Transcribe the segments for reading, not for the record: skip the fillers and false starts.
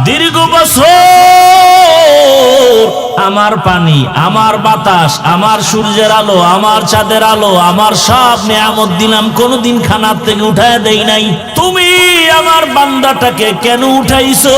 দীর্ঘ বছর আমার পানি, আমার বাতাস, আমার সূর্যের আলো, আমার চাঁদের আলো, আমার সব নিয়ামত দিলাম, কোনদিন খানার থেকে উঠায় দেই নাই। তুমি আমার বান্দাটাকে কেন উঠাইছো?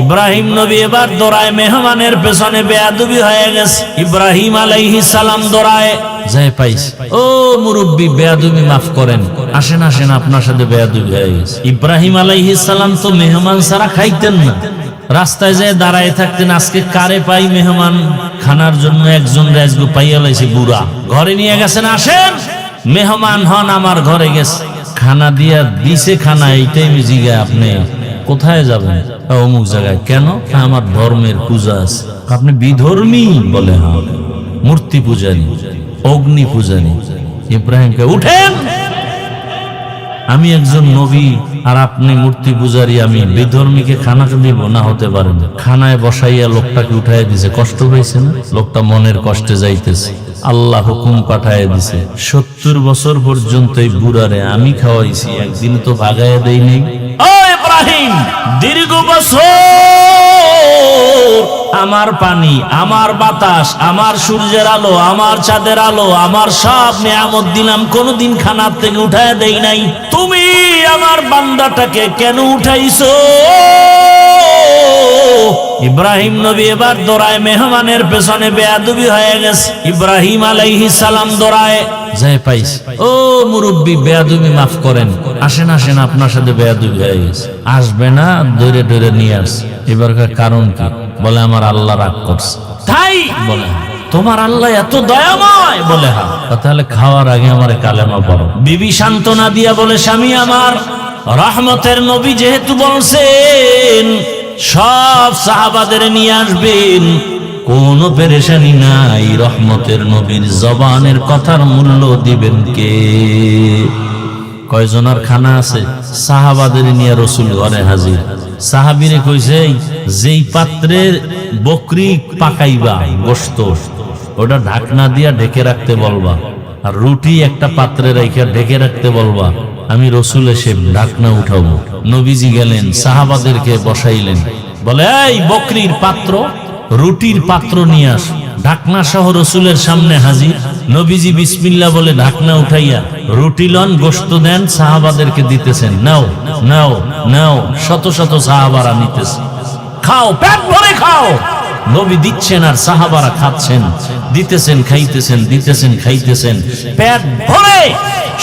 ইব্রাহিম নবী এবার দৌড়ায়, মেহমানের পেছনে বেয়াদবি হয়ে গেছে। ইব্রাহিম আলাইহিস সালাম দৌড়ায় যায় পাইস, ও মুরব্বী বেয়াদবি মাফ করেন, আসেন আসেন, আপনার সাথে বেয়াদবি হয়ে গেছে। ইব্রাহিম আলাইহিস সালাম তো মেহমান ছাড়া খাইতেন না, রাস্তায় যায় দাঁড়ায় থাকতেন। আজকে কারে পাই মেহমান খানার জন্য, একজন রাজগু পাইয়া লাইছে বুড়া, ঘরে নিয়ে গেছেন, আসেন মেহমান হন, আমার ঘরে গেছে। খানা দিয়া দিছে, খানা এইটাই জিগা, আপনি কোথায় যাবেন? অমুক জায়গায়। কেন? আমার ধর্মের পূজা আছে। আপনি বিধর্মী? বলে হ্যাঁ। মূর্তি পূজারী, অগ্নি পূজারী। ইব্রাহিমকে, উঠেন, আমি একজন নবী আর আপনি মূর্তি পূজারী, আমি বিধর্মীকে খানা দিব না? হতে পারে না। খানায় বসাইয়া লোকটাকে উঠাই দিছে। কষ্ট হয়েছে না? লোকটা মনের কষ্টে যাইতেছে। আল্লাহ হুকুম পাঠায় দিছে, 70 বছর পর্যন্ত এই বুড়ারে আমি খাওয়াইছি, একদিন তো ভাগাইয়া দেই নেই। ও ইব্রাহিম, দীর্ঘ বছর আমার পানি, আমার বাতাস, আমার সূর্যের আলো, আমার চাঁদের আলো, আমার সব নিয়ামত দিলাম, কোনদিন খানার থেকে উঠায় দেই নাই। তুমি আমার বান্দাটাকে কেন উঠাইছো? ইব্রাহিম নবী এবার দৌড়ায়, মেহমানের পেছনে বেয়াদবি হয়ে গেছে। ইব্রাহিম আলাইহিস সালাম দৌড়ায় যায় পাইস, ও মুরব্বী বেয়াদবি মাফ করেন, আসেন আসেন, আপনার সাথে বেয়াদবি হয়ে গেছে। আসবে না, ধরে ধরে নিয়ে আস। এবারকার কারণ কি? বলে আমার আল্লাহ রাগ করছে। তাই? বলে তোমার আল্লাহ এত দয়াময়? বলে হ্যাঁ। তাহলে খাওয়ার আগে আমার কালেমা পড়ো। বিবি সান্ত্বনা দিয়া বলে, স্বামী আমার, রহমতের নবী যেহেতু বলছেন সব সাহাবাদের নিয়ে আসবেন, কোনো পেরেশানি নাই। রহমতের নবীর জবানের কথার মূল্য দিবেন কে? কয়জনের খানা আছে? সাহাবাদের নিয়ে রসুল ঘরে হাজির। সাহাবীরে কইছে, যেই পাত্রের বকরি পাকাইবা গোশত, ওটা ঢাকনা দিয়া ঢেকে রাখতে বলবা, আর রুটি একটা পাত্রে রেখে ঢেকে রাখতে বলবা। আমি রসুল এসে ঢাকনা উঠাবো। নবীজি গেলেন, সাহাবাদেরকে বসাইলেন, বলে এই বকরির পাত্র, রুটির পাত্র নিয়ে আস। ঢাকনা সহ রসুলের সামনে হাজির। নবীজি বিসমিল্লাহ বলে ঢাকনা উঠাইয়া রুটি লন, গোশত দেন, সাহাবাদেরকে দিতেছেন, নাও নাও নাও। শত শত সাহাবারা নিতেছে, খাও, পেট ভরে খাও। নবী দিচ্ছেন আর সাহাবারা খাচ্ছেন, দিতেছেন খাইতেছেন, দিতেছেন খাইতেছেন, পেট ভরে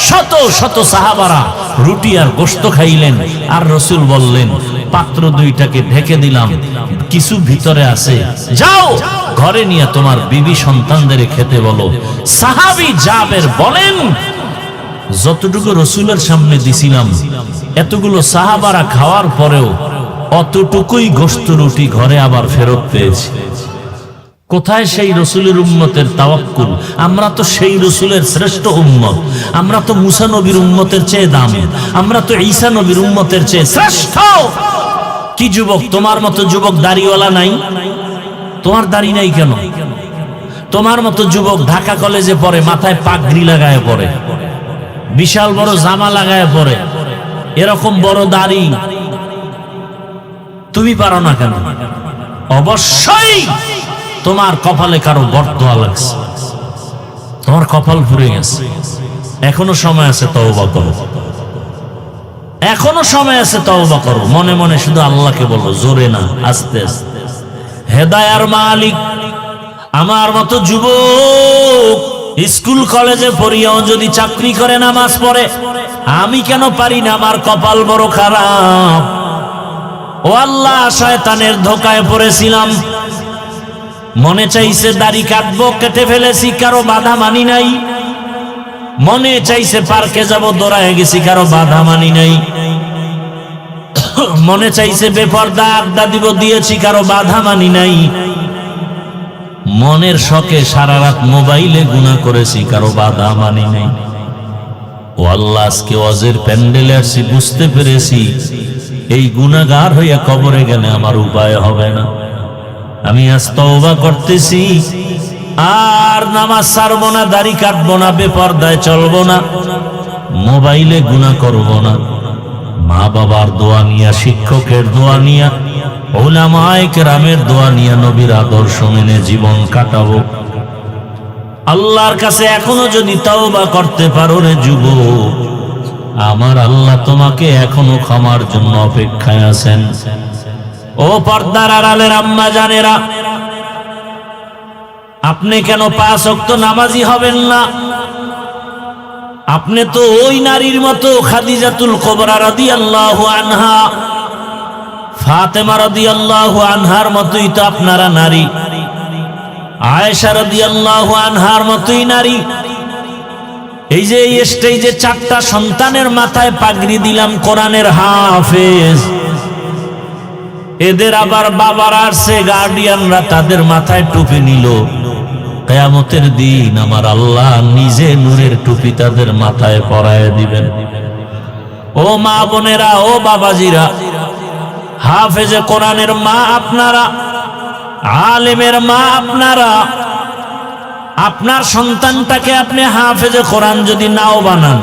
শত শত সাহাবারা রুটি আর গোশত খাইলেন। আর রসুল বললেন, পাত্র দুইটাকে ঢেকে দিলাম, কিছু ভিতরে আছে, যাও ঘরে নিয়ে তোমার বিবি সন্তানদের খেতে বলো। সাহাবী জাবের বলেন, যতটুকু রসুলের সামনে দিছিলাম, এতগুলো সাহাবারা খাওয়ার পরেও অতটুকুই গোশত রুটি ঘরে আবার ফেরত পেয়েছি। কোথায় সেই রসুলের উম্মতের তাওয়াক্কুল? আমরা তো সেই রসুলের শ্রেষ্ঠ উম্মত, আমরা তো মুসা নবীর উম্মতের চেয়ে দামি, আমরা তো ঈসা নবীর উম্মতের চেয়ে শ্রেষ্ঠ। কি যুবক, তোমার মতো যুবক দাড়িওয়ালা নাই? তোমার দাড়ি নাই কেন? তোমার মতো যুবক ঢাকা কলেজে পড়ে, মাথায় পাগড়ি লাগায় পড়ে, বিশাল বড় জামা লাগায় পড়ে, এরকম বড় দাড়ি তুমি পারো না কেন? অবশ্যই তোমার কপালে কারো গর্ত লাগছে, তোমার কপাল পুড়ে গেছে। এখনো সময় আছে, তওবা করো, এখনো সময় আছে, তওবা করো। মনে মনে শুধু আল্লাহকে বলো, জোরে না, আস্তে আস্তে। হেদায়ার মালিক আমার মতো যুবক স্কুল কলেজে পড়িয়াও যদি চাকরি করে, নামাজ পড়ে, আমি কেন পারি না? আমার কপাল বড় খারাপ। ও আল্লাহ, শয়তানের ধোকায় পড়েছিলাম, মনে চাইছে দাড়ি কাটবো, কেটে ফেলেছি, কারো বাধা মানি নাই। মনে চাইছে পার্কে যাব, দৌড়ায় গেছি, কারো বাধা মানি নাই। মনে চাইছে বেপরদা আড্ডা দিব, দিয়েছি, কারো বাধা মানি নাই। মনের শখে সারা রাত মোবাইলে গুনাহ করেছি, কারো বাধা মানি নাই। ও আল্লাহ, আজকে ওয়াজের প্যান্ডেলে আসছি, বুঝতে পেরেছি এই গুনাহগার হইয়া কবরে গেলে আমার উপায় হবে না। আমি আজ তওবা করতেছি, আর নামাজ ছাড়বো না, দাড়ি কাটবো না, বেপরদায় চলবো না, মোবাইলে গুনাহ করবো না। মা বাবার দোয়া নিয়া, শিক্ষকের দোয়া নিয়া, উলামায়ে কেরামের দোয়া নিয়া নবীর আদর্শ মেনে জীবন কাটাবো। আল্লাহর কাছে এখনো যদি তওবা করতে পারো রে যুবক, আমার আল্লাহ তোমাকে এখনো ক্ষমার জন্য অপেক্ষায় আছেন। ও পর্দার আড়ালের আম্মা জানেরা, আপনি কেন 5 ওয়াক্ত নামাজি হবেন না? আপনি তো ওই নারীর মতো খাদিজাতুল কুবরা রাদিয়াল্লাহু আনহা, ফাতেমা রাদিয়াল্লাহু আনহার মতোই তো আপনারা নারী, আয়েশা রাদিয়াল্লাহু আনহার মতোই নারী। এই যে এই স্টেজে 4টা সন্তানের মাথায় পাগড়ি দিলাম কোরআনের হাফেজ, এদের আবার বাবার আসছে গার্ডিয়ানরা তাদের মাথায় টুপি নিল। কিয়ামতের দিন আমার আল্লাহ নিজে নূরের টুপি তাদের মাথায় পরায় দিবেন। ও মা বোনেরা, ও বাবাজিরা, হাফেজে কোরআনের মা আপনারা, আলেমের মা আপনারা, আপনার সন্তানটাকে আপনি হাফেজে কোরআন যদি নাও বানান,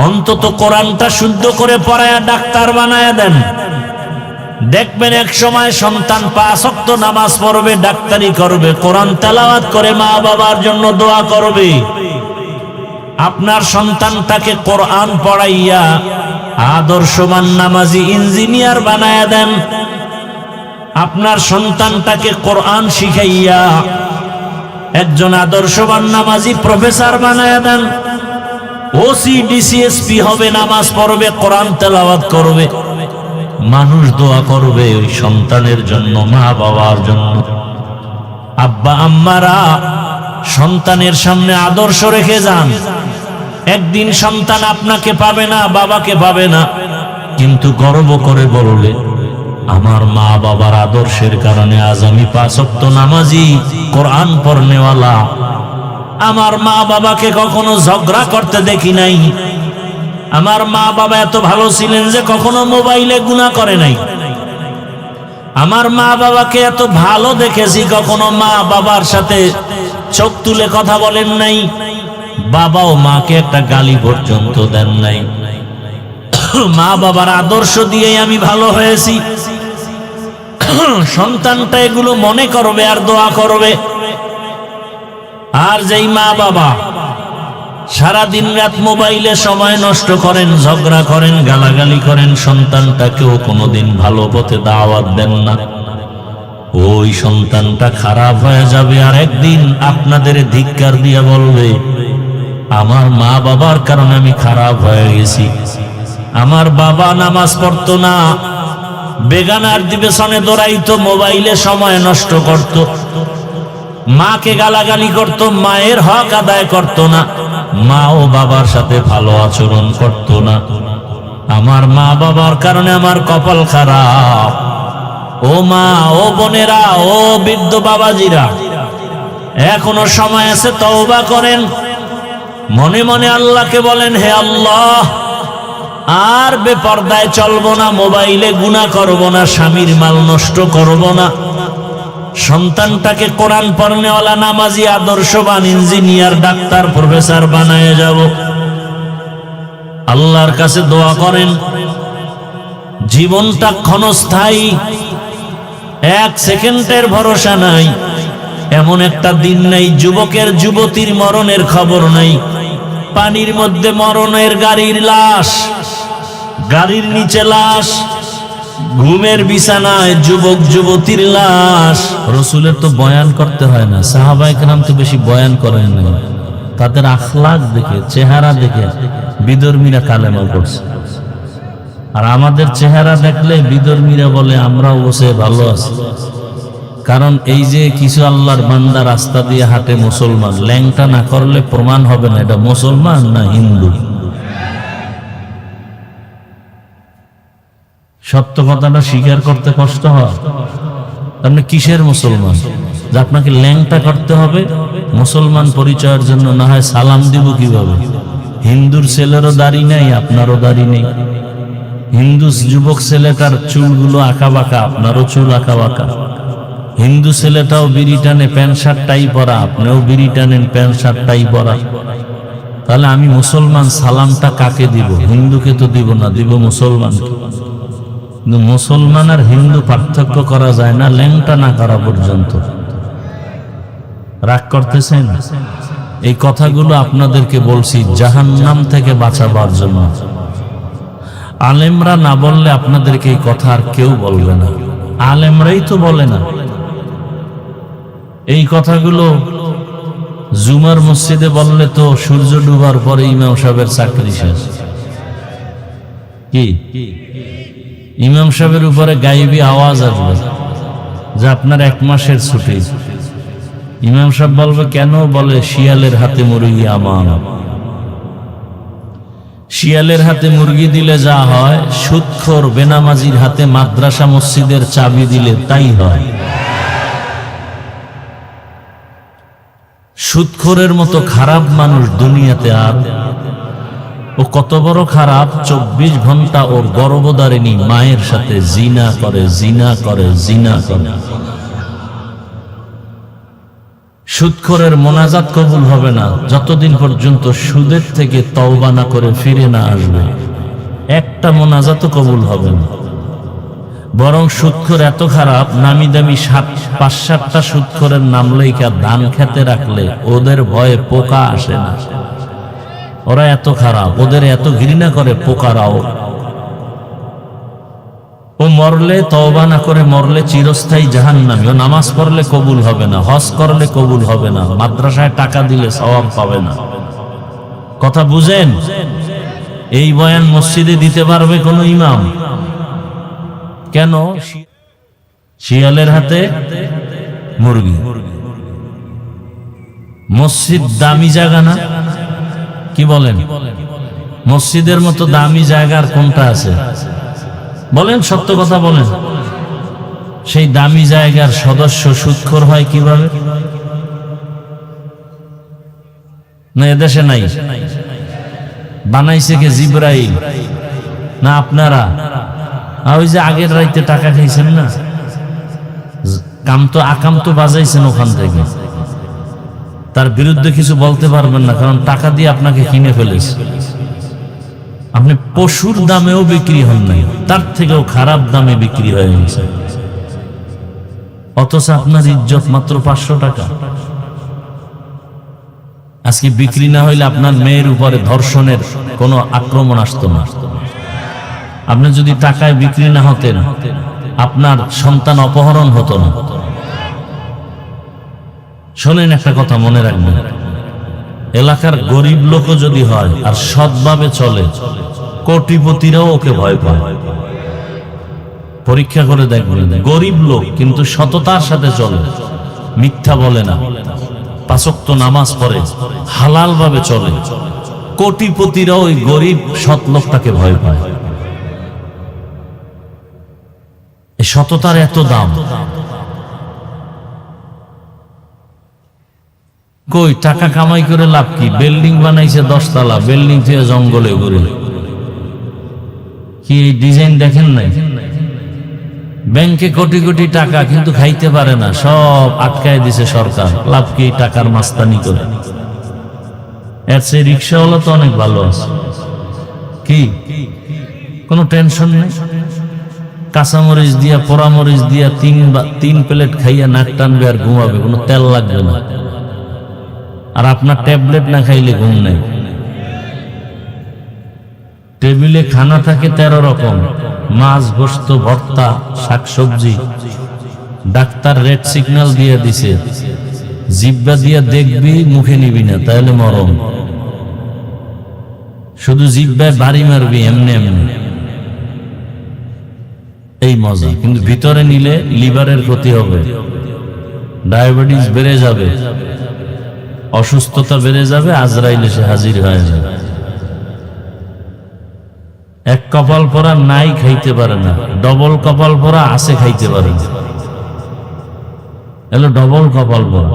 অন্তত কোরআনটা শুদ্ধ করে পড়ায়া ডাক্তার বানায়া দেন। দেখবেন এক সময় সন্তান 5 ওয়াক্ত নামাজ পড়বে, ডাক্তারি করবে, কোরআন তেলাওয়াত করে মা বাবার জন্য দোয়া করবে। আপনার সন্তানটাকে কোরআন পড়াইয়া আদর্শবান নামাজি ইঞ্জিনিয়ার বানায়া দেন। আপনার সন্তানটাকে কোরআন শিখাইয়া একজন আদর্শবান নামাজি প্রফেসর বানায়া দেন। ওসি ডিসিএসপি হবে, নামাজ পড়বে, কোরআন তেলাওয়াত করবে, মানুষ দোয়া করবে ওই সন্তানের জন্য, মা বাবার জন্য। আব্বা আম্মারা সন্তানের সামনে আদর্শ রেখে যান। একদিন সন্তান আপনাকে পাবে না, বাবাকে পাবে না, কিন্তু গর্ব করে বলবে আমার মা বাবার আদর্শের কারণে আজ আমি 5 ওয়াক্ত নামাজি, কোরআন পড়নেওয়ালা। আমার মা বাবাকে কখনো ঝগড়া করতে দেখি নাই। আমার মা বাবা এত ভালো ছিলেন যে কখনো মোবাইলে গুনাহ করে নাই। আমার মা বাবাকে এত ভালো দেখেছি, কখনো মা বাবার সাথে চোখ তুলে কথা বলেন নাই, বাবাও মাকে একটা গালি পর্যন্ত দেন নাই। মা বাবার আদর্শ দিয়েই আমি ভালো হয়েছি। সন্তানটা এগুলো মনে করবে আর দোয়া করবে। আর যেই মা বাবা সারা দিন রাত মোবাইলে সময় নষ্ট করেন, ঝগড়া করেন, গালাগালি করেন, সন্তানটাকেও কোনোদিন ভালো পথে দাওয়াত দেন না, ওই সন্তানটা খারাপ হয়ে যাবে। আর একদিন আপনাদের ধিক্কার দিয়ে বলবে আমার মা বাবার কারণে আমি খারাপ হয়ে গেছি। আমার বাবা নামাজ পড়তো না, বেগানার দিবেশনে দৌড়াইতো, মোবাইলে সময় নষ্ট করত, মাকে গালাগালি করত, মায়ের হক আদায় করত না, মা ও বাবার সাথে ভালো আচরণ করত না। আমার মা বাবার কারণে আমার কপাল খারাপ। ও মা, ও বোনেরা, ও বৃদ্ধ বাবাজিরা, এখনো সময় আছে, তওবা করেন। মনে মনে আল্লাহকে বলেন, হে আল্লাহ, আর বেপরদায় চলবো না, মোবাইলে গুনাহ করব না, স্বামীর মাল নষ্ট করব না, সন্তানটাকে কোরআন পড়নেওয়ালা, নামাজি, আদর্শবান ইঞ্জিনিয়ার, ডাক্তার, প্রফেসর বানায় যাব। আল্লাহর কাছে দোয়া করেন। জীবনটা ক্ষণস্থায়ী, 1 সেকেন্ডের ভরসা নাই। এমন একটা দিন নাই যুবকের যুবতীর মরণের খবর নাই। পানির মধ্যে মরণের গাড়ির লাশ, গাড়ির নিচে লাশ, ঘুমের বিছানায় যুবক যুবতীর লাশ। রসুলের তো বয়ান করতে হয় না, সাহাবায়ে কেরাম তো বেশি বয়ান করেন না, তাদের আখলাক দেখে, চেহারা দেখে বিধর্মীরা কালেমা পড়ছে। আর আমাদের চেহারা দেখলে বিধর্মীরা বলে আমরাও বসে ভালো আছি। কারণ এই যে কিছু আল্লাহর বান্দা রাস্তা দিয়ে হাঁটে মুসলমান, ল্যাংটা না করলে প্রমাণ হবে না এটা মুসলমান না হিন্দু। সত্য কথাটা স্বীকার করতে কষ্ট হয়। আপনি কিসের মুসলমান যে আপনাকে ল্যাংটা করতে হবে মুসলমান পরিচয়ের জন্য? না হয় সালাম দিব কিভাবে? হিন্দুর ছেলেরও দাড়ি নেই, আপনারও দাড়ি নেই। হিন্দু যুবক ছেলেটার চুলগুলো আঁকা বাঁকা, আপনারও চুল আঁকা বাঁকা। হিন্দু ছেলেটাও বিড়ি টানে, প্যান্ট শার্ট টাই পরা, আপনিও বিড়ি টানেন, প্যান্ট শার্ট টাই পরা। তাহলে আমি মুসলমান, সালামটা কাকে দিব? হিন্দুকে তো দিব না, দিব মুসলমানকে। কিন্তু মুসলমান আর হিন্দু পার্থক্য করা যায় না ল্যাংটা না করা পর্যন্ত। রাগ করতেছেন? এই কথাগুলো আপনাদেরকে বলছি জাহান্নাম থেকে বাঁচাবার জন্য। আলেমরা না বললে আপনাদেরকে এই কথা আর কেউ বলবে না, আলেমরাই তো বলে না। এই কথাগুলো জুমার মসজিদে বললে তো সূর্য ডুবার পরে ইমাম সাহেবের চাকরি শেষ। কি ইমাম সাহেবের উপরে গায়েবী আওয়াজ আসবে যে আপনার 1 মাসের ছুটি। ইমাম সাহেব বলবে কেন? বলে শিয়ালের হাতে মুরগি আমান। শিয়ালের হাতে মুরগি দিলে যা হয়, সুদখোর বেনামাজির হাতে মাদ্রাসা মসজিদের চাবি দিলে তাই হয়। সুদখোরের মতো খারাপ মানুষ দুনিয়াতে আর। ও কত বড় খারাপ, 24 ঘন্টা ওর গর্ভধারিণী মায়ের সাথে জিনা করে, জিনা করে, জিনা করে। সুদখোরের মোনাজাত কবুল হবে না যতদিন পর্যন্ত সুদের থেকে তওবা না করে ফিরে না আসবে। একটা মোনাজাতও কবুল হবে না। বরং সুদখোর এত খারাপ, নামি দামি 5-7টা সুদখোরের নাম লেখা ধান খেতে রাখলে ওদের ভয়ে পোকা আসে না। ওরা এত খারাপ, ওদের এত ঘৃণা করে পোকারাও। ও মরলে তওবা না করে মরলে চিরস্থায়ী জাহান্নামী। ও নামাজ পড়লে কবুল হবে না, হজ করলে কবুল হবে না, মাদ্রাসায় টাকা দিলে সওয়াব পাবে না। কথা বুঝেন? এই বয়ান মসজিদে দিতে পারবে কোন ইমাম? কেন? শিয়ালের হাতে মুরগি। মসজিদ দামি জায়গা না? কি বলেন? মসজিদের মতো দামি জায়গার কোনটা আছে? বলেন, সত্য কথা বলেন। সেই দামি জায়গার সদস্য সুদখোর হয় কিভাবে? না এদেশে নাই? বানাইছে কে? জিবরাইল না আপনারা? ওই যে আগের রাইতে টাকা খাইছেন না, আকাম তো বাজাইছেন ওখান থেকে। তার বিরুদ্ধে কিছু বলতে পারবেন না, কারণ টাকা দিয়ে আপনাকে কিনে ফেলেছে। আপনি পশুর দামেও বিক্রি হন নাই, তার থেকেও খারাপ দামে বিক্রি হয়ে গেছে। অথচ আপনার ইজ্জত মাত্র 500 টাকা। আজকে বিক্রি না হইলে আপনার মেয়ের উপরে ধর্ষণের কোনো আক্রমণ আসতো না। আপনি যদি টাকায় বিক্রি না হতেন, আপনার সন্তান অপহরণ হতো না। শোনেন, একটা কথা মনে রাখবেন, এলাকার গরিব লোকও যদি হয় আর সৎভাবে চলে, কোটিপতিরাও ওকে ভয় পায়। পরীক্ষা করে দেখবেন, গরিব লোক কিন্তু সততার সাথে চলে, মিথ্যা বলে না, 5 ওয়াক্ত নামাজ পড়ে, হালাল ভাবে চলে, কোটিপতিরাও ওই গরিব সৎ লোকটাকে ভয় পায়। এই সততার এত দাম। কই টাকা কামাই করে লাভ কি? বিল্ডিং বানাইছে 10 তলা, বিল্ডিং থেকে জঙ্গলে ঘুরে। কি এই ডিজাইন দেখেন নাই? ব্যাংকে কোটি কোটি টাকা, কিন্তু খাইতে পারে না, সব আটকায় দিছে সরকার। লাভ কি? টাকার মাস্তানি করে। এর চেয়ে রিক্সাওয়ালা তো অনেক ভালো আছে। কি কোনো টেনশন নেই, কাঁচামরিচ দিয়া পোড়ামরিচ দিয়া 3 প্লেট খাইয়া নাক টানবে আর ঘুমাবে, কোনো তেল লাগবে না। আর আপনার ট্যাবলেট না খাইলে ঘুম নেই। টেবিলে খানা থাকে 13 রকম, মাছ, গোশত, ভর্তা, শাকসবজি। ডাক্তার রেড সিগন্যাল দিয়ে দিছে, জিহ্বা দিয়া দেখবি, মুখে নিবি না, তাহলে মরণ। শুধু জিহ্বায় বাড়ি মারবি এমনি এমনি, এই মজা। কিন্তু ভিতরে নিলে লিভারের ক্ষতি হবে, ডায়াবেটিস বেড়ে যাবে, অসুস্থতা বেড়ে যাবে, আজরাইল এসে হাজির হয়ে যাবে। এক কপাল পরা নাই, খাইতে পারে না। ডবল কপাল পরা আছে, খাইতে পারে না। এলো ডবল কপাল পরা।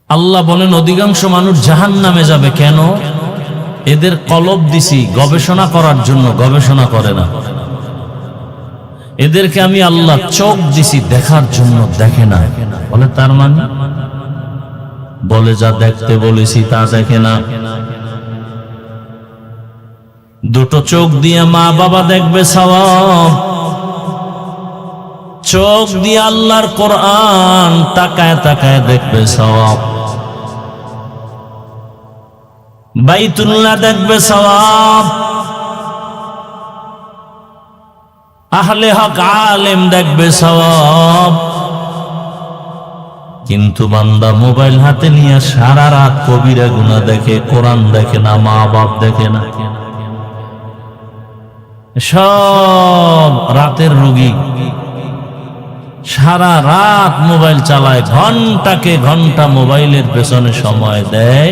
আল্লাহ বলেন অধিকাংশ মানুষ জাহান্নামে যাবে। কেন? এদের কলব দিছি গবেষণা করার জন্য, গবেষণা করে না। এদেরকে আমি আল্লাহ চোখ দিছি দেখার জন্য, দেখে না। বলে তার মানে বলে যা দেখতে বলেছি তা দেখে না। দুটো চোখ দিয়ে মা বাবা দেখবে সওয়াব, চোখ দিয়ে আল্লাহর কোরআন তাকায় তাকায় দেখবে সওয়াব, বাইতুল্লাহ দেখবে সওয়াব, আহলে হক আলেম দেখবে সওয়াব। কিন্তু বান্দা মোবাইল হাতে নিয়ে সারা রাত কবিরা গুনাহ দেখে, কোরআন দেখে না, মা বাপ দেখে না, সব রাতের রোগী। সারা রাত মোবাইল চালায়, ঘন্টাকে ঘন্টা মোবাইলের পেছনে সময় দেয়।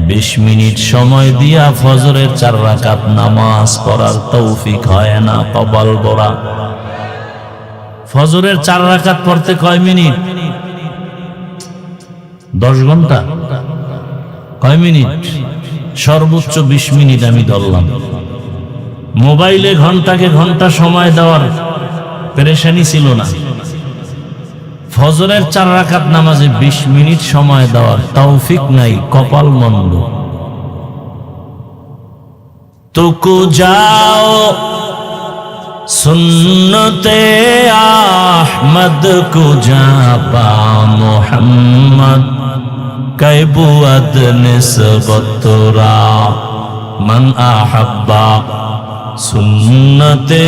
20 মিনিট সময় দিয়া ফজরের 4 রাকাত নামাজ পড়ার তৌফিক হয় না, কপাল বড়া। ফজরের 4 রাকাত পড়তে কয় মিনিট? 10 ঘন্টা? কয় মিনিট? সর্বোচ্চ 20 মিনিট আমি ধরলাম। মোবাইলে ঘন্টাকে ঘন্টা সময় দেওয়ার পেরেশানি ছিল না, ফজরের 4 রাকাত নামাজে 20 মিনিট সময় দেওয়ার তৌফিক নাই, কপাল মন্দ। তুকু যাও সুন্নতে আহমদ কো জাপা মোহাম্মদ কৈবুয়াদ নিসবতরা মান আহাব্বা সুন্নতে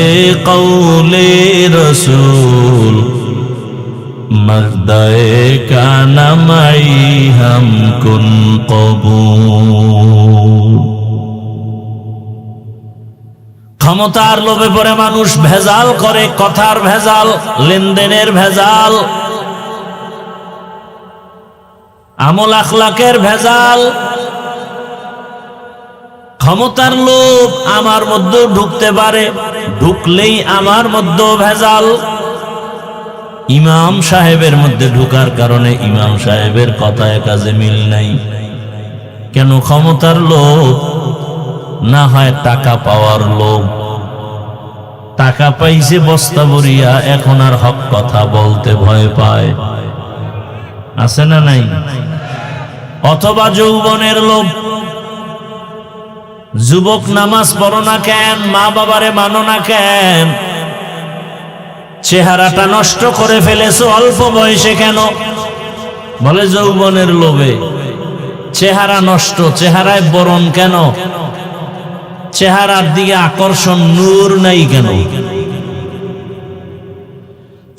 কৌলে রসূল মর্দায়ে কানা মাই হাম কুন কবুল। ক্ষমতার লোভে পড়ে মানুষ ভেজাল করে, কথার ভেজাল, লেনদেনের ভেজাল, আমল আখলাকের ভেজাল। ক্ষমতার লোভ আমার মধ্যে ঢুকতে পারে, ঢুকলেই আমার মধ্যে ভেজাল। ইমাম সাহেবের মধ্যে ঢুকার কারণে ইমাম সাহেবের কথায় কাজে মিল নাই। কেন? ক্ষমতার লোভ, না হয় টাকা পাওয়ার লোভ। টাকা পাইছে বস্তা ভরিয়া, এখন আর হক কথা বলতে ভয় পায়, আছে না নাই? অথবা যৌবনের লোভ, যুবক নামাজ পড়ো না কেন, মা বাবারে মানো না কেন, চেহারাটা নষ্ট করে ফেলেছো অল্প বয়সে কেন? বলে যৌবনের লোভে। চেহারা নষ্ট, চেহারায় বরণ কেন? চেহারার দিকে আকর্ষণ, নূর নাই কেন?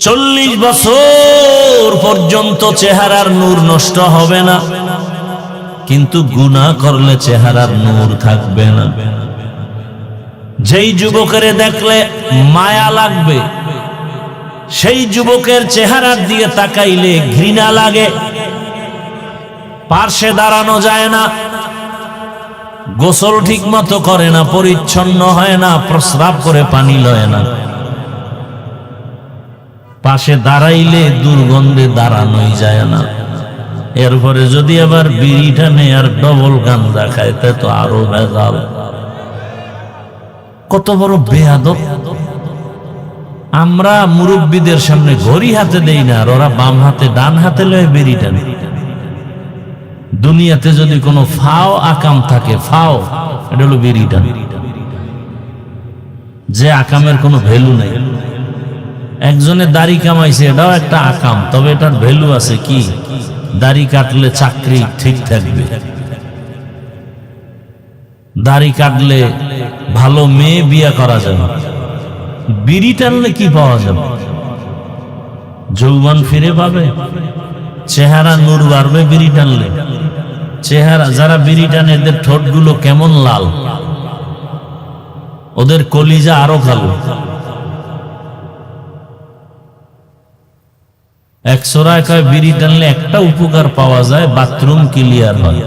40 বছর পর্যন্ত চেহারার নূর নষ্ট হবে না, কিন্তু গুনাহ করলে চেহারার নূর থাকবে না। যেই যুবকের দেখলে মায়া লাগবে, সেই যুবকের চেহারার দিকে তাকাইলে ঘৃণা লাগে, পার্শ্বে দাঁড়ানো যায় না, গোসল ঠিক মতো করে না, পরিচ্ছন্ন হয় না, প্রস্রাব করে পানি লয় না, পাশে দাঁড়াইলে দুর্গন্ধে দাঁড়ানোই যায় না। এরপরে যদি আবার বিড়ি টানে আর ডবল গাঞ্জা খায়, তা তো আরো ভেজাল। কত বড় বেয়াদব! আমরা মুরব্বীদের সামনে ঘড়ি হাতে দেই না, আর ওরা বাম হাতে ডান হাতে লয়ে বিড়ি টানে। দুনিয়াতে যদি কোনো ফাও আকাম থাকে, ফাও এটা হলো বিড়ি টান, যে আকামের কোনো ভ্যালু নেই। একজনে দাড়ি কামাইছে, এটাও একটা আকাম, তবে এটার ভ্যালু আছে। কি? দাড়ি কাটলে চাকরি ঠিক থাকবে, দাড়ি কাটলে ভালো মেয়ে বিয়ে করা যাবে। বিড়ি টানলে কি পাওয়া যাবে? যৌবন ফিরে পাবে, চেহারা নূর বাড়বে বিড়ি টানলে। চেহারা যারা বিড়ি টানে, এদের ঠোঁটগুলো কেমন লাল, ওদের কলিজা আরো কালো। একশোরায় কয় বিড়ি টানলে একটা উপকার পাওয়া যায়, বাথরুম ক্লিয়ার হয়।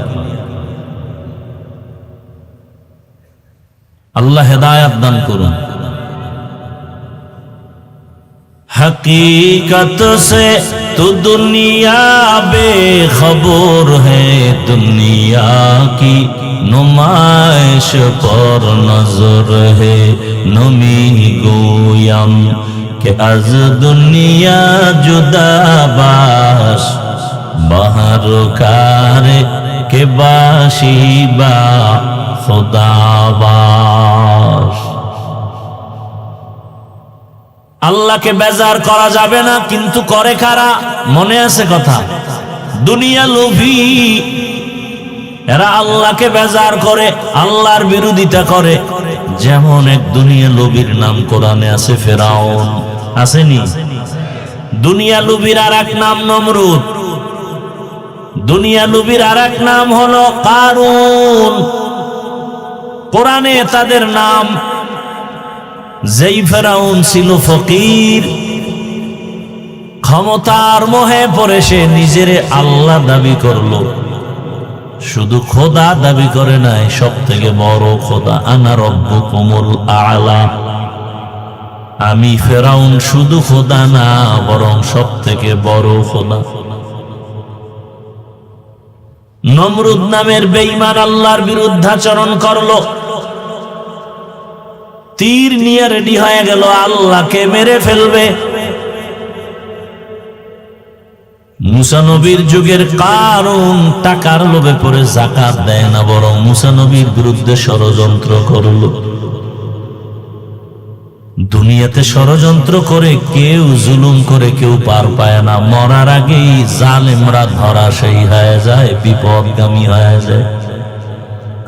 আল্লাহ হেদায়াত দান করুন। हकीकत से तो दुनिया बेखबर है, दुनिया की नुमाइश पर नजर है। नमी गोयम के आज दुनिया जुदा बाश, বাহার কারে কে বাসিবা খোদাবাস। আল্লাহকে বেজার করা যাবে না, কিন্তু করে কারা? মনে আছে কথা? দুনিয়া লোভী, এরা আল্লাহকে বেজার করে, আল্লাহর বিরোধিতা করে। যেমন এক দুনিয়া লোভীর নাম কোরআনে আছে, ফেরাউন। আসেনি? দুনিয়া লোভীর আর এক নাম নমরুদ। দুনিয়া লোভীর আর এক নাম হলো কারুন। কোরআনে তাদের নাম। যেই ফেরাউন ছিল ফকির, ক্ষমতার মোহে পড়ে সে নিজেরে আল্লাহ দাবি করলো। শুধু খোদা দাবি করে নাই, সব থেকে বড় খোদা, আনা রব্বুকুমুল আলা। আমি ফেরাউন শুধু খোদা না, বরং সব থেকে বড় খোদা। নমরুদ নামের বেঈমান আল্লাহর বিরুদ্ধাচরণ করলো, তীর নিয়ে রেডি হয়ে গেল, আল্লাহকে মেরে ফেলবে। মুসা নবীর যুগের কারণ টাকার লোভে পড়ে যাকাত দেয় না, বরং মুসা নবীর বিরুদ্ধে ষড়যন্ত্র করল। দুনিয়াতে ষড়যন্ত্র করে কেউ জুলুম করে কেউ পার পায় না, মরার আগেই জালেমরা ধরাশায়ী হয়ে যায়, বিপদগামী হয়ে যায়।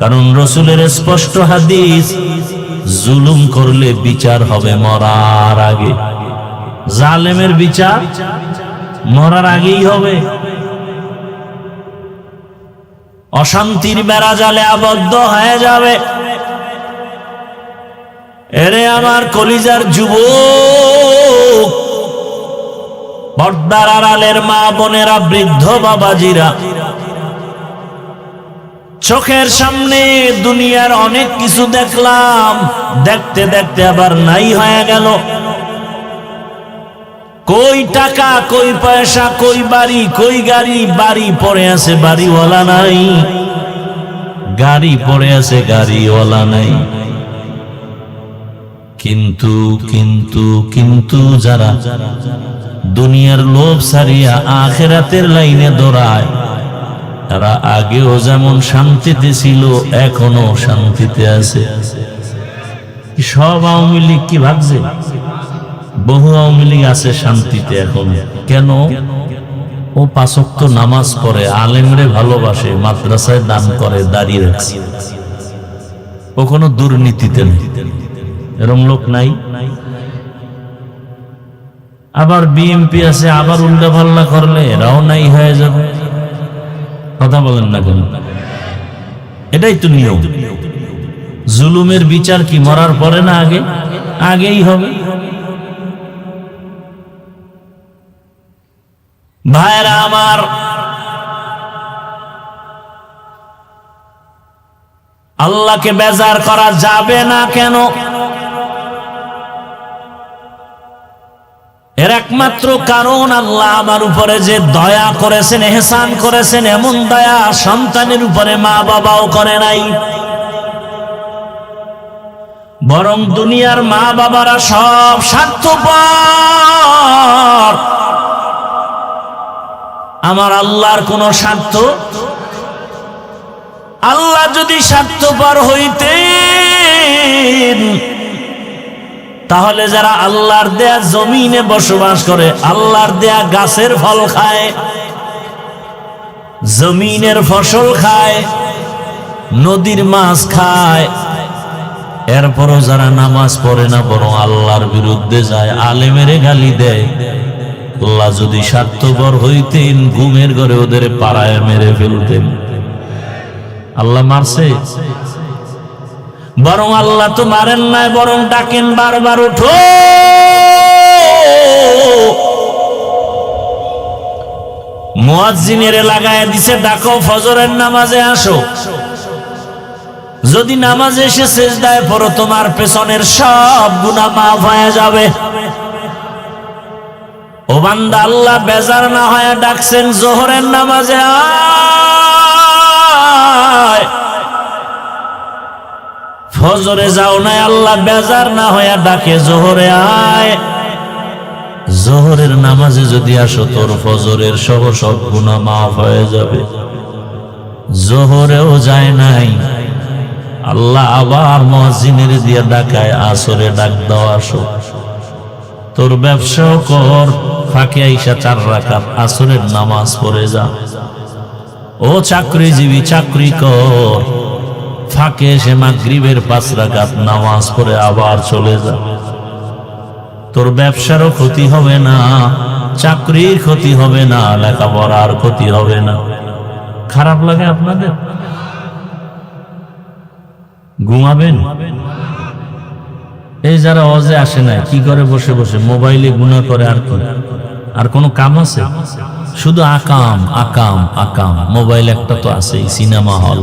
কারণ রাসূলের স্পষ্ট হাদিস, জুলুম করলে বিচার হবে মরার আগে। জালেমের বিচার মরার আগেই হবে। অশান্তির বেড়া জালে আবদ্ধ হয়ে যাবে। এরে আমার কলিজার যুবক, পর্দার আড়ালের মা বোনেরা, বৃদ্ধ বাবাজিরা, চোখের সামনে দুনিয়ার অনেক কিছু দেখলাম, দেখতে দেখতে আবার নাই হয়ে গেল। কই টাকা, কই পয়সা, কই বাড়ি, কই গাড়ি। বাড়ি পড়ে আছে, বাড়িওয়ালা নাই। গাড়ি পড়ে আছে, গাড়িওয়ালা নাই। কিন্তু কিন্তু কিন্তু যারা দুনিয়ার লোভ ছাড়িয়া আখিরাতের লাইনে দৌড়ায়, তারা আগেও যেমন শান্তিতে ছিল, এখনো শান্তিতে আছে। সব আওয়ামী লীগ কি ভাবছে? বহু আওয়ামী লীগ আছে শান্তিতে এখন। কেন? ও ৫ ওয়াক্ত নামাজ পড়ে, আলেমরে ভালোবাসে, মাদ্রাসায় দান করে, দাঁড়িয়ে রাখছে। ও কোনো দুর্নীতিতে নেই। এরম লোক নাই? আবার বিএমপি আছে, আবার উল্টা পাল্লা করলে এরাও নাই হয়ে যাবে। কথা বলেন না কেন? এটাই তো নিয়ম। জুলুমের বিচার কি মরার পরে না আগে? আগেই হবে। ভাইরা আমার, আল্লাহকে বেজার করা যাবে না কেন? এর একমাত্র কারণ, আল্লাহ আমার উপরে যে দয়া করেছেন, এহসান করেছেন, এমন দয়া সন্তানের উপরে মা বাবাও করে নাই। বরং দুনিয়ার মা বাবারা সব স্বার্থপর। আমার আল্লাহর কোন স্বার্থ? আল্লাহ যদি স্বার্থপর হইতেন, তাহলে যারা আল্লাহর দেয়া জমিনে বসবাস করে, আল্লাহর দেয়া গাছের ফল খায়, জমিনের ফসল খায়, নদীর মাছ খায়, এরপরও যারা নামাজ পড়ে না, বরং আল্লাহর বিরুদ্ধে যায়, আলেমেরে গালি দেয়, আল্লাহ যদি স্বার্থপর হইতেন, ঘুমের ঘরে ওদের পাড়ায় মেরে ফেলতেন। আল্লাহ মারছে? বরং আল্লাহ তো মারেন নাই, বরং ডাকেন বারবার, উঠো। মুয়াজ্জিনের লাগায় দিছে, ডাকো, ফজরের নামাজে আসো। যদি নামাজে এসে সিজদায় পড়ো, তোমার পেছনের সব গুনাহ মাফ হয়ে যাবে। ও বান্দা, আল্লাহ বেজার না হয়ে ডাকছেন, জোহরের নামাজে আয়। ফজরে যাও নাই, আল্লাহ বেজার না হয়ে ডাকে, জোহরে আয়। জোহরের নামাজে যদি আসো তোর ফজরের সহ সব গুনাহ মাফ হয়ে যাবে। জোহরেও যায় নাই, আল্লাহ আবার মুয়াজ্জিনের দিয়া ডাকায় আসরে ডাক দাও আসো। তোর ব্যবসাও কর, ফাঁকে আইসা 4 রাকাত আসরের নামাজ পড়ে যা। ও চাকরিজীবী, চাকরি কর, ফাঁকে এসে মাগরিবের 5 রাকাত নামাজ পড়ে আবার চলে যা। তোর ব্যবসারও ক্ষতি হবে না, চাকরির ক্ষতি হবে না, লেখাপড়ার ক্ষতি হবে না। খারাপ লাগে আপনাদের? ঘুমাবেন? এই যারা ওয়াজে আসে না কি করে? বসে বসে মোবাইলে গুনাহ করে। আর কি? আর কোনো কাম আছে? শুধু আকাম আকাম আকাম। মোবাইল একটা তো আছেই, সিনেমা হল।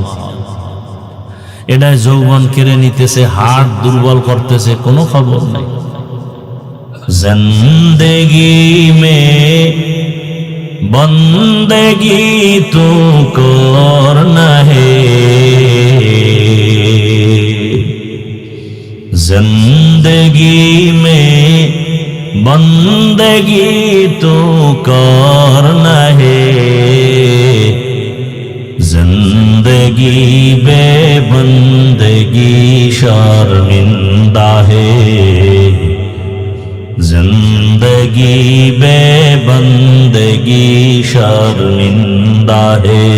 এটাই যৌবন কেড়ে নিতেছে, হার্ট দুর্বল করতেছে, কোনো খবর নাই। জিন্দেগি মে বন্দেগি তু করনা হে, जिंदगी में बंदगी तो करना है, जिंदगी बेबंदगी शर्मिंदा है, जिंदगी बेबंदगी शर्मिंदा है।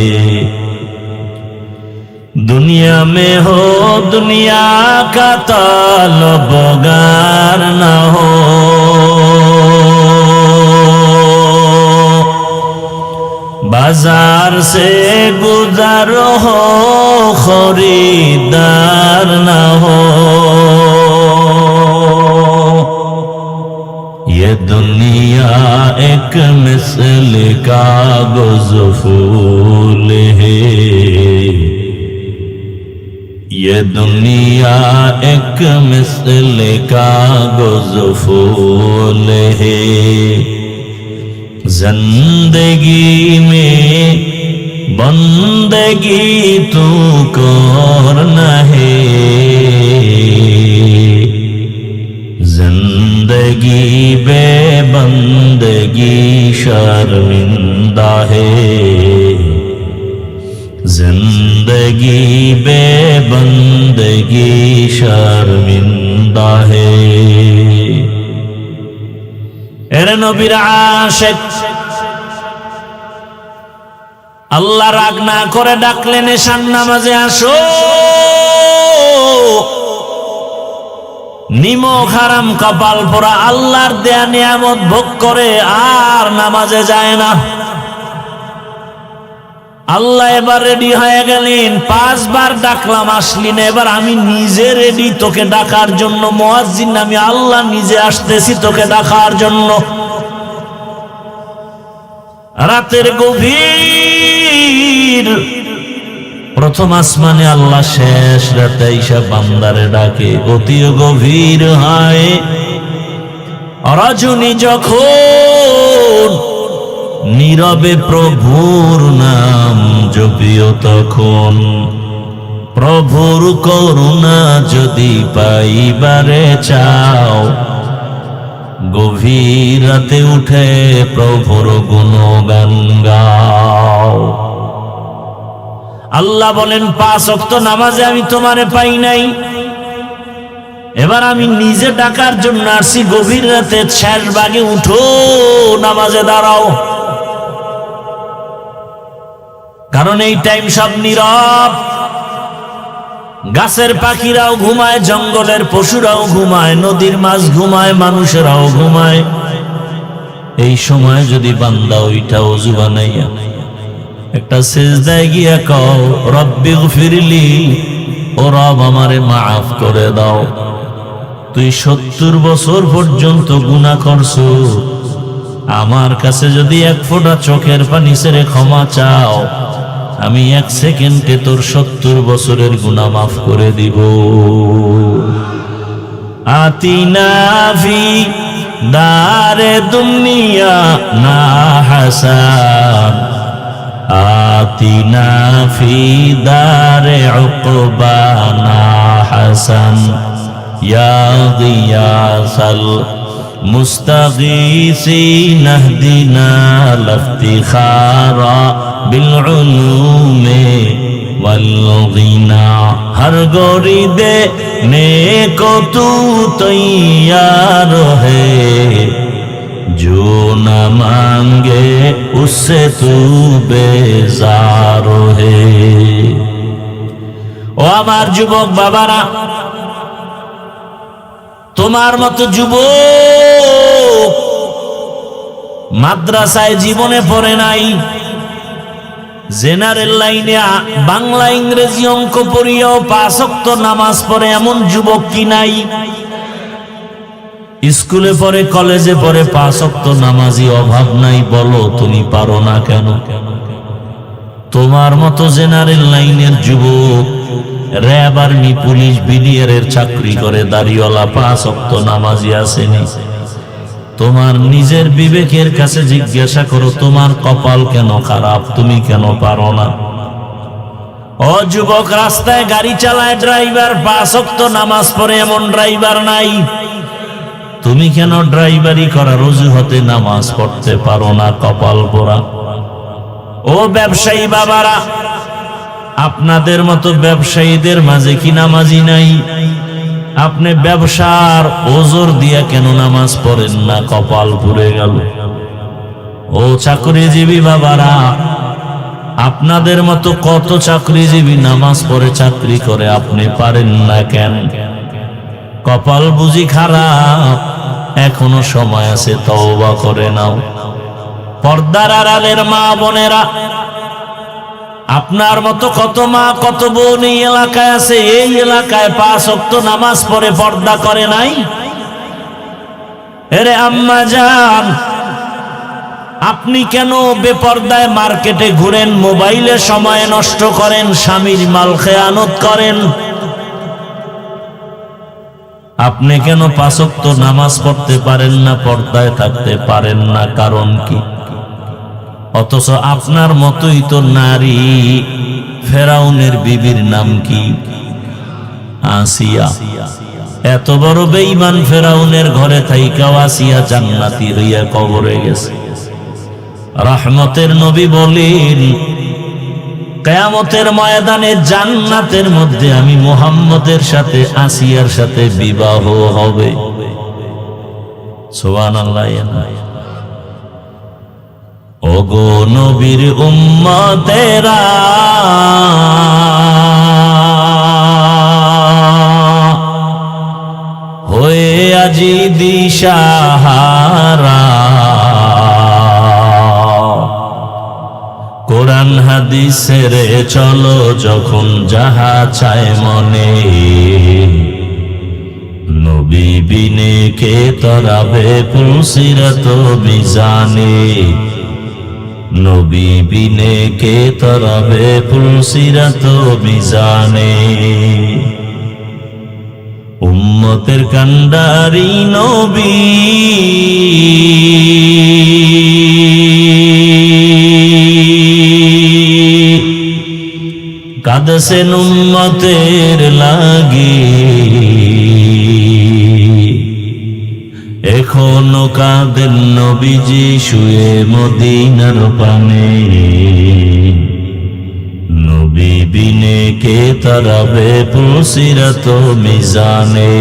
दुनिया में हो दुनिया का तलबगार न हो, बाजार से गुजर हो खरीदार न हो। ये दुनिया एक मिसल कागज़ फूल है, ये दुनिया एक मिसल कागज़ फूल है, जिंदगी में बंदगी तू करना है, जिंदगी बेबंदगी शर्मिंदा है, जिंदगी बेबंदगी शर्मिंदा है। এরে নবীর আশিক, আল্লাহ রাগ না করে ডাকলেন এশার নামাজে আসো। নিমক হারাম কপাল পোড়া আল্লাহর দেয়া নিয়ামত ভোগ করে আর নামাজে যায় না। আল্লাহ এবার রেডি হয়ে গেলেন, 5 বার ডাকলাম আসলি না, এবার আমি নিজে রেডি তোকে ডাকার জন্য। মুয়াজ্জিন আমি আল্লাহ নিজে আসতেছি তোকে ডাকার জন্য। রাতের গভীর প্রথম আসমানে আল্লাহ শেষ রাতে আইসা বান্দারে ডাকে। অতি গভীর হয় রজনী যখন নীরবে প্রভুর নাম জপিও তখন, প্রভুর করুণা যদি পাইবারে চাও, গভীর রাতে উঠে প্রভুর গুণগান গাও। আল্লাহ বলেন 5 ওয়াক্ত নামাজে আমি তোমারে পাই নাই, এবার আমি নিজে ডাকার জন্য আসছি। গভীর রাতে শেষ ভাগে উঠো, নামাজে দাঁড়াও। কারণ এই টাইম সব নীরব। গাছের পাখিরাও ঘুমায়, জঙ্গলের পশুরাও ঘুমায়, নদীর মাছ ঘুমায়, মানুষেরাও ঘুমায়। এই সময় যদি বান্দা ওইটা ওযু বানাইয়া একটা সিজদায় গিয়া কও রব্বিগফিরলি, ও রব আমারে মাফ করে দাও। তুই 70 বছর পর্যন্ত গুনাহ করছো, আমার কাছে যদি 1 ফোঁটা চোখের পানি ছেড়ে ক্ষমা চাও, আমি 1 সেকেন্ডে তোর 70 বছরের গুনাহ মাফ করে দিব। আতিনা ফি দারে দুনিয়া না হাসান, আতিনা ফি দারে উকবা না হাসান, ইয়া গিয়াসাল মুস্তাগীসিন আহদিনা লাফতিখারা বিল উলুমে ওয়াল গিনা হর গরি দে নেকো তু তৈয়ার হে जो न मांगे उससे तू बेजार है। ও আমার যুবক বাবারা, তোমার মতো যুবক মাদ্রাসায় জীবনে পড়ে নাই, জেনারেল লাইনে বাংলা ইংরেজি অঙ্ক পড়িয়াও 5 ওয়াক্ত নামাজ পড়ে এমন যুবক কি নাই? স্কুলে পড়ে কলেজে পড়ে 5 ওয়াক্ত নামাজি অভাব নাই, বলো তুমি পারো না কেন? তোমার মতো জেনারেল লাইনের যুবক র‍্যাব আর্মি পুলিশ বিডিআর এর চাকরি করে দাড়িওয়ালা 5 ওয়াক্ত নামাজি আসেনি। তোমার নিজের বিবেকের কাছে জিজ্ঞাসা করো, তোমার কপাল কেন খারাপ? তুমি কেন পারো না? ও যুবক, রাস্তায় গাড়ি চালায় ড্রাইভার 5 ওয়াক্ত নামাজ পড়ে এমন ড্রাইভার নাই, তুমি কেন ড্রাইভারি করার অজুহাতে নামাজ পড়তে পারো না? কপাল পোড়া। ও ব্যবসায়ী বাবারা, আপনাদের মতো ব্যবসায়ীদের মাঝে কি নামাজি নাই? আপনি ব্যবসার ওজর দিয়া কেন নামাজ পড়েন না? কপাল পুড়ে গেল। ও চাকরিজীবী বাবারা, আপনাদের মতো কত চাকরিজীবী নামাজ পড়ে চাকরি করে, আপনি পারেন না কেন? কপাল বুঝি খারাপ? এখনো সময় আছে, তওবা করে নাও। পর্দার আড়ালের মা বোনেরা, আপনার মতো কত মা কত বোন এই এলাকায় আছে, এই এলাকায় 5 ওয়াক্ত নামাজ পড়ে পর্দা করে নাই। এরে আম্মা জান, আপনি কেন বেপর্দায় মার্কেটে ঘুরেন, মোবাইলে সময় নষ্ট করেন, স্বামীর মাল খেয়ানত করেন? আপনি কেন 5 ওয়াক্ত নামাজ পড়তে পারেন না, পর্দায় থাকতে পারেন না? কারণ কি? অথচ আপনার মতোই তো নারী। ফেরাউনের বিবির নাম কি? আসিয়া। এত বড় বেঈমান ফেরাউনের ঘরে থাইকাও আসিয়া জান্নাতি হইয়া কবরে গেছে। রহমতের নবী বলেন, কিয়ামতের ময়দানে জান্নাতের মধ্যে আমি মুহাম্মদের সাথে আসিয়ার সাথে বিবাহ হবে। সুবহানাল্লাহ। ওগো নবীর উম্মতেরা, হয়ে আজি দিশাহারা, কোরআন হাদিসের চলো যখন যাহা চায় মনে, নবী বিনে কে তরাবে পুলসিরাত মিজানে, নবী বিনে কে তরাবে পুলসিরাত মিজানে। উম্মতের কান্ডারি নবী, কাঁদছেন উম্মতের লাগি, এখনো কাঁদেন নবীজি শুয়ে মদিনার পানে, নবী বিনে কে তরাবে পুলসিরাত মিজানে,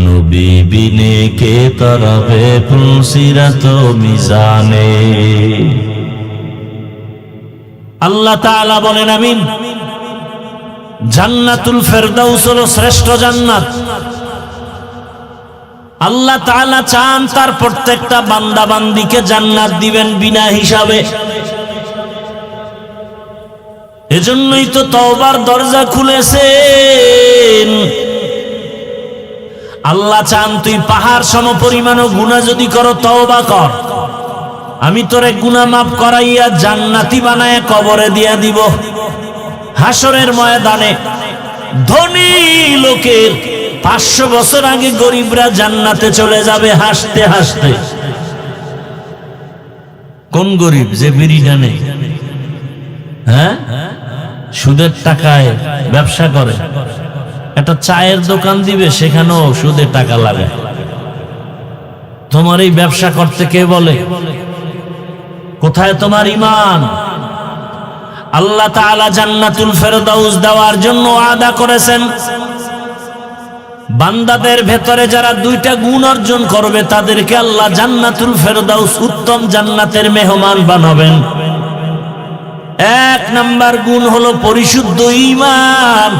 নবী বিনে কে তরাবে পুলসিরাত মিজানে। আল্লাহ তাআলা বলেন আমিন। জান্নাতুল ফেরদাউস হলো শ্রেষ্ঠ জান্নাত। আল্লাহ তাআলা চান তার প্রত্যেকটা বান্দা বান্দীকে জান্নাত দিবেন বিনা হিসাবে। এজন্যই তো তওবার দরজা খুলেছেন। আল্লাহ চান তুই পাহাড় সমপরিমাণও গুনাহ যদি করো তওবা কর, আমি তোরে গুনাহ মাফ করাইয়া জান্নাতি বানায়া কবরে দিয়া দিব। হাসরের ময়দানে ধনী লোকের 500 বছর আগে গরিবরা জান্নাতে চলে যাবে হাসতে হাসতে। কোন গরিব? যে বিড়িটা নেই, হ্যাঁ, সুদের টাকায় ব্যবসা করে, একটা চায়ের দোকান দিবে, সেখানেও সুদের টাকা লাগে। তোমার এই ব্যবসা করতে কে বলে? কোথায় তোমার ঈমান? আল্লাহ তাআলা জান্নাতুল ফেরদাউস দেওয়ার জন্য ওয়াদা করেছেন। বান্দাদের ভেতরে যারা দুইটা গুণ অর্জন করবে তাদেরকে আল্লাহ জান্নাতুল ফেরদাউস উত্তম জান্নাতের মেহমান বানাবেন। এক নাম্বার গুণ হলো পরিশুদ্ধ ঈমান,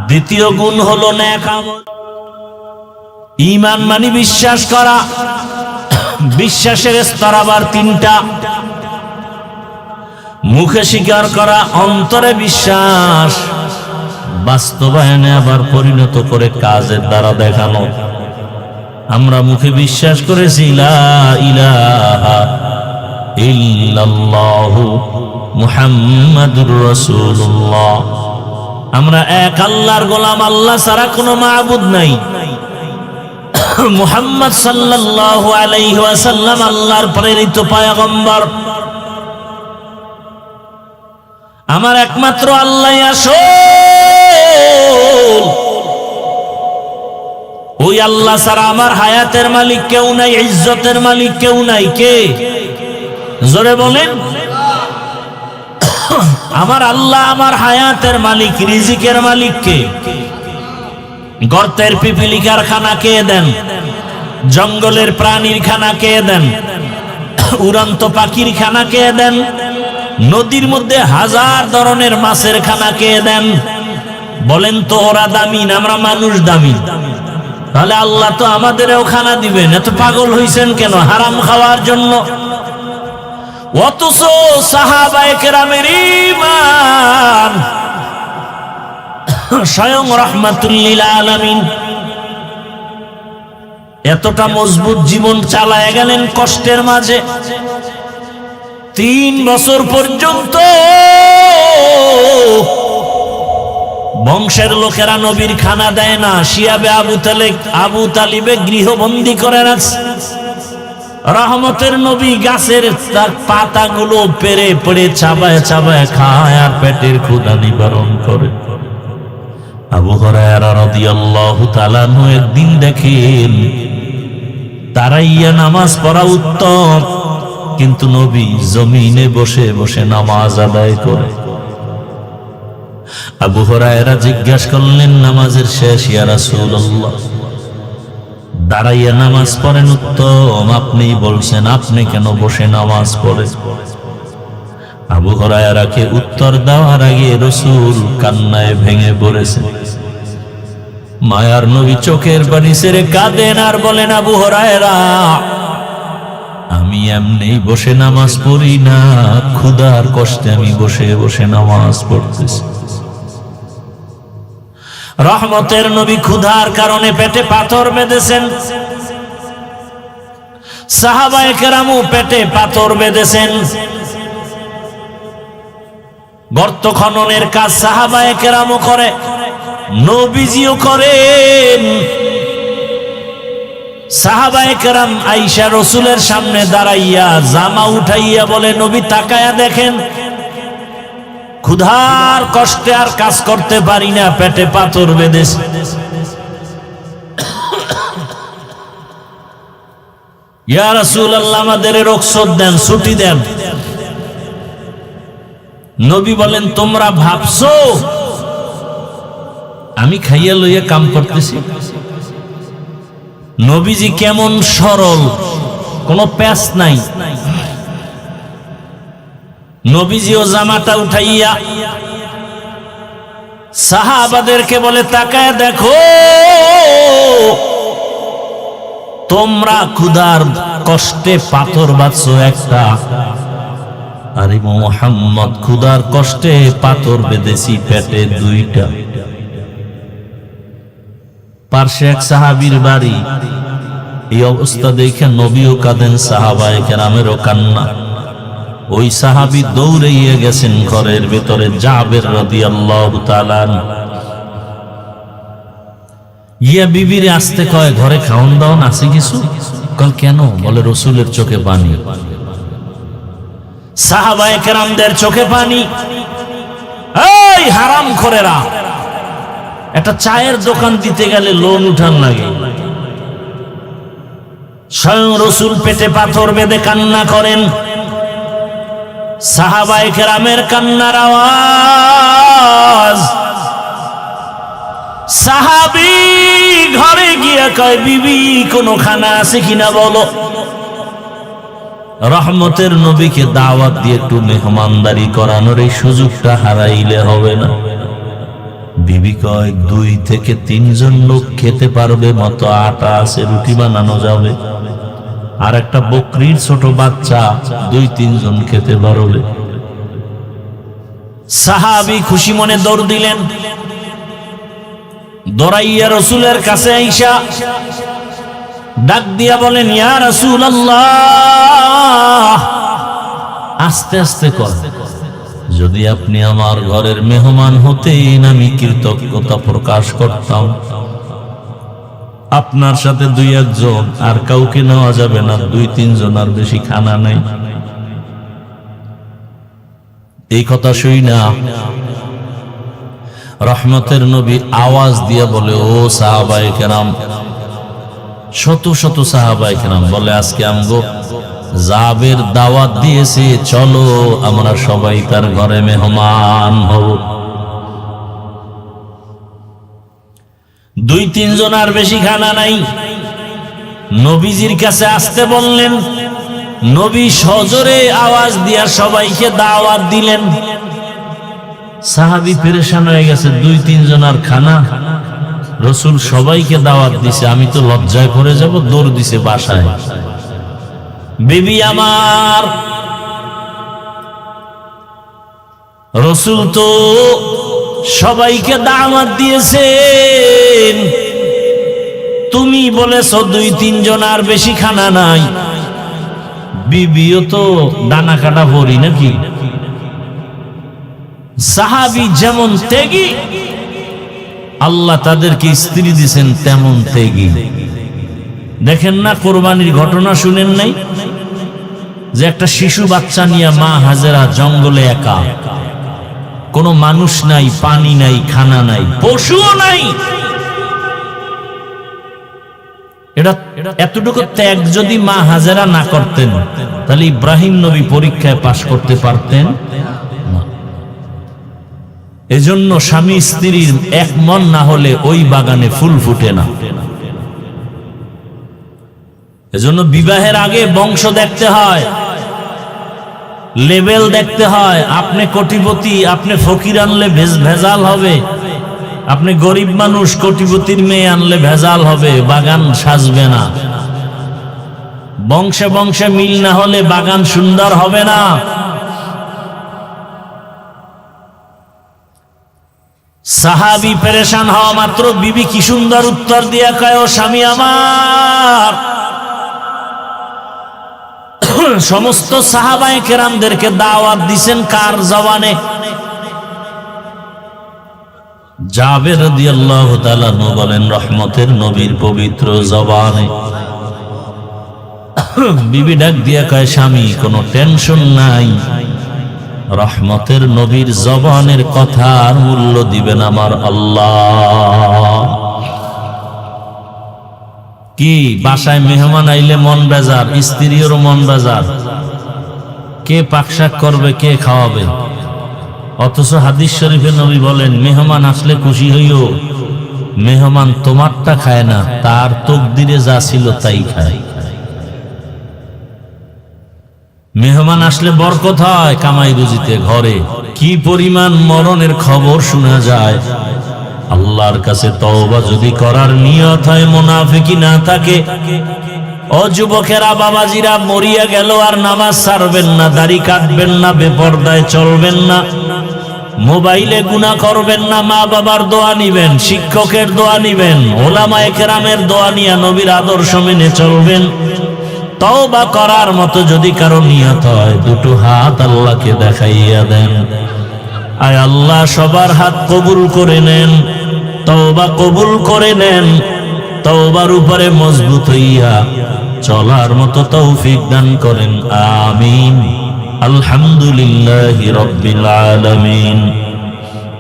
দ্বিতীয় গুণ হলো নেক আমল। ঈমান মানে বিশ্বাস করা, বিশ্বাসের স্তর আবার তিনটা। মুখে স্বীকার করা, অন্তরে বিশ্বাস, বাস্তবায়নে আবার পরিণত করে কাজের দ্বারা দেখানো। আমরা মুখে বিশ্বাস করেছি লা ইলাহা ইল্লাল্লাহু মুহাম্মাদুর রাসূলুল্লাহ, আমরা এক আল্লাহর গোলাম, আল্লাহ ছাড়া কোনো মাবুদ নাই। মুহাম্মদ সাল্লাল্লাহু আলাইহি ওয়াসাল্লাম আল্লাহর প্রেরিত পয়গম্বর, আমার একমাত্র আল্লাহই আসল। ওই আল্লাহ ছাড়া আমার হায়াতের মালিক কেউ নাই, ইজ্জতের মালিক কেউ নাই। কে? জোরে বলেন। আমার আল্লাহ আমার হায়াতের মালিক, রিজিকের মালিক কে? গর্তের পিপিলিকার খানা কে দেন? জঙ্গলের প্রাণীর খানা কে দেন? উড়ন্ত পাখির খানা কে দেন? নদীর মধ্যে হাজার ধরনের মাছের খানা কে দেন? বলেন তো ওরা দামি না আমরা মানুষ দামি? তাহলে আল্লাহ তো আমাদেরও খানা দিবেন। এত পাগল হইছেন কেন হারাম খাওয়ার জন্য? অথচ সাহাবায়ে কেরামের ঈমান স্বয়ং রাহমাতুল লিল আলামিন এতটা মজবুত জীবন চালায় গেলেন কষ্টের মাঝে। 3 বছর পর্যন্ত বংশের লোকেরা নবীর খানা দেয় না। শিয়াবে আবু তালিবে গৃহবন্দী করে রাখছে। রহমতের নবী গাছের তার পাতাগুলো পেরে পেরে চাবায় চাবায় খায় আর পেটের ক্ষুধা নিবারণ করে। আবু হুরায়রা রাদিয়াল্লাহু তাআলা একদিন দেখেন দাঁড়াইয়া নামাজ পড়া উত্তম, কিন্তু নবী জমিনে বসে বসে নামাজ আদায় করে। আবু হুরায়রা জিজ্ঞাসা করলেন, নামাজের শেষ ইয়া রাসূলুল্লাহ, দাঁড়াইয়া নামাজ পড়েন উত্তম, আপনি বলছেন, আপনি কেন বসে নামাজ পড়েন? আবু হুরায়রাকে উত্তর দেওয়ার আগে রাসূল কান্নায় ভেঙে পড়েছেন। মায়ার নবী চোখের পানি ছেড়ে কাঁদেন আর বলেন, আবু হুরায়রা, আমি এমনি বসে নামাজ পড়ি না, ক্ষুধার কষ্টে আমি বসে বসে নামাজ পড়তেছি। রহমতের নবী ক্ষুধার কারণে পেটে পাথর বেঁধেছেন, সাহাবায়ে কেরামও পেটে পাথর বেঁধেছেন। গর্ত খননের কাজ সাহাবায়ে কেরামও করে, নবীজিও করেন। সাহাবায়ে কেরাম আয়েশা রাসূলের সামনে দাঁড়াইয়া জামা উঠাইয়া বলে, নবী তাকায়া দেখেন, ক্ষুধার কষ্টে আর কাজ করতে পারি না, পেটে পাথর বেঁধেছে। ইয়া রাসূলুল্লাহ, আমাদের রুখসত দেন, ছুটি দেন। নবী বলেন, তোমরা ভাবছো আমি খাইয়া লইয়া কাম করতেছি? নবীজি কেমন সরল, কোনো প্যাচ নাই। নবীজিও জামাটা উঠাইয়া সাহাবাদেরকে বলে, তাকায় দেখো, তোমরা ক্ষুধার কষ্টে পাথর বাঁধছো একটা, আর মুহাম্মদ ক্ষুধার কষ্টে পাথর বেঁধেছি পেটে 2টা। পার্শ্বে এক সাহাবীর বাড়ি। এই অবস্থা দেখে নবীও কাঁদেন, সাহাবায়ে কেরামেরও কান্না। ওই সাহাবী দৌড়াইয়া গেছেন ঘরের ভেতরে, জাবের রাদিয়াল্লাহু তাআলা ইয়া বিবিরে আসতে কয়, ঘরে খাওন দাওন আছে কিছু? কল কেন? বলে রাসূলের চোখে পানি। সাহাবায়ে কেরামদের চোখে পানি। এই হারামখোরেরা, একটা চায়ের দোকান দিতে গেলে লোন উঠান লাগে, স্বয়ং রাসূল পেটে পাথর বেঁধে কান্না করেন। সাহাবায়ে কেরামের কান্নার আওয়াজ। সাহাবী ঘরে গিয়ে কয়, বিবি কোনো খানা আছে কিনা বলো। রহমতের নবীকে দাওয়াত দিয়ে একটু মেহমানদারি করানোর এই সুযোগটা হারাইলে হবে না। বিবি কয়, 2 থেকে 3 জন লোক খেতে পারবে মতো আটা আছে, রুটি বানানো যাবে। আর একটা বকরির ছোট বাচ্চা 2-3 জন খেতে পারবে। সাহাবী খুশি মনে দৌড় দিলেন। দৌড়াইয়া রাসূলের কাছে আইসা ডাক দিয়া বলেন, ইয়া রাসূলুল্লাহ, আস্তে আস্তে কর, যদি আপনি আমার ঘরের মেহমান হতেন আমি কৃতজ্ঞতা প্রকাশ করতাম। আপনার সাথে 2-1 জন, আর কাউকে নেওয়া যাবে না, 2-3 জন, আর বেশি খানা নাই। এই কথা শুই না রহমতের নবী আওয়াজ দিয়ে বলে, ও সাহাবায়ে কেরাম, শত শত সাহাবায়ে কেরাম বলে, আজকে আমগো জাবের দাওয়াত দিয়েছে, চলো আমরা সবাই তার ঘরে মেহমান হব। 2-3 জন, আর বেশি খানা নাই। নবীজির কাছে আসতে বললেন। নবী সজোরে আওয়াজ দিয়া সবাইকে দাওয়াত দিলেন। সাহাবী পেরেশান হয়ে গেছে, 2-3 জন আর খানা। রাসূল সবাইকে দাওয়াত দিছে, আমি তো লজ্জায় পড়ে যাব, দৌড় দিছে বাসায়। বিবি আমার, রাসূল তো সবাইকে দাওয়াত দিয়েছেন, তুমি বলেছো 2-3 জন, আর বেশি খানা নাই। বিবিও তো ডানা কাটা ভরি নাকি। সাহাবী যেমন ত্যাগী, আল্লাহ তাদেরকে স্ত্রী দিয়েছেন তেমন ত্যাগী। দেখেন না কোরবানির ঘটনা শুনেন নাই, যে একটা শিশু বাচ্চা নিয়ে মা হাজেরা জঙ্গলে একা, কোনো মানুষ নাই, পানি নাই, খানা নাই, পশুও নাই। এটা এতটুকু ত্যাগ যদি মা হাজেরা না করতেন, তাহলে ইব্রাহিম নবী পরীক্ষায় পাশ করতে পারতেন না। এজন্য স্বামী স্ত্রীর এক মন না হলে ওই বাগানে ফুল ফুটে না। এজন্য বিবাহের আগে বংশ দেখতে হয়, লেভেল দেখতে হয়। আপনি কোটিপতি, আপনি ফকির আনলে ভেজাল হবে। আপনি গরিব মানুষ, কোটিপতির মেয়ে আনলে ভেজাল হবে, বাগান সাজবে না। বংশে বংশে মিল না হলে বাগান সুন্দর হবে না। সাহাবী পেরেশান হওয়া মাত্র বিবি কি সুন্দর উত্তর দিয়া কয়, ও স্বামী আমার, সমস্ত সাহাবায়ে কেরামদেরকে দাওয়াত দিছেন কার জবানে? জাবের রাদিয়াল্লাহু তাআলা বলেন, রহমতের নবীর পবিত্র জবানে। বিবি ডাক দিয়া কয়, স্বামী কোনো টেনশন নাই, রহমতের নবীর জবানের কথার মূল্য দিবেন আমার আল্লাহ। কি বাসায় মেহমান আইলে মন বেজার, স্ত্রীরও মন বেজার, কে পাকশাক করবে, কে খাওয়াবে? অথচ হাদিস শরীফে নবী বলেন, মেহমান আসলে খুশি হইও, মেহমান তোমারটা খায় না, তার তকদিরে যা ছিল তাই খায়। মেহমান আসলে বরকত হয় কামাই রুজিতে, ঘরে কি পরিমাণ মরণের খবর শোনা যায়। আল্লাহর কাছে তওবা যদি করার নিয়ত হয়, মুনাফিকি না থাকে, ও যুবকেরা, বাবাজিরা, মরিয়া গেল আর নামাজ ছাড়বেন না, দাড়ি কাটবেন না, বেপরদায় চলবেন না, মোবাইলে গুনাহ করবেন না, মা বাবার দোয়া নিবেন, শিক্ষকের দোয়া নিবেন, ওলামায়ে কেরামের দোয়া নিয়ে নবীর আদর্শ মেনে চলবেন। তওবা করার মতো যদি কারো নিয়ত হয়, 2 হাত আল্লাহকে দেখাইয়া দেন, আয় আল্লাহ সবার হাত কবুল করে নেন, তওবা কবুল করে নেন, তওবার উপরে মজবুত হইয়া চলার মতো তৌফিক দান করেন, আমিন। আলহামদুলিল্লাহি রাব্বিল আলামিন,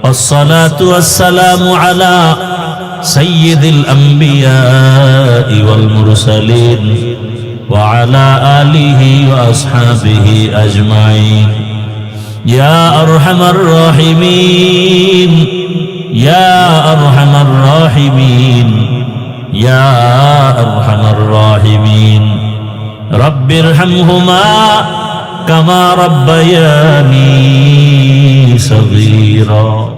ওয়াসসালাতু ওয়াসসালামু আলা সাইয়্যিদিল আম্বিয়া ওয়াল মুরসালিন وعلى آله وأصحابه أجمعين يا أرحم الراحمين يا أرحم الراحمين يا أرحم الراحمين رب ارحمهما كما ربياني صغيرا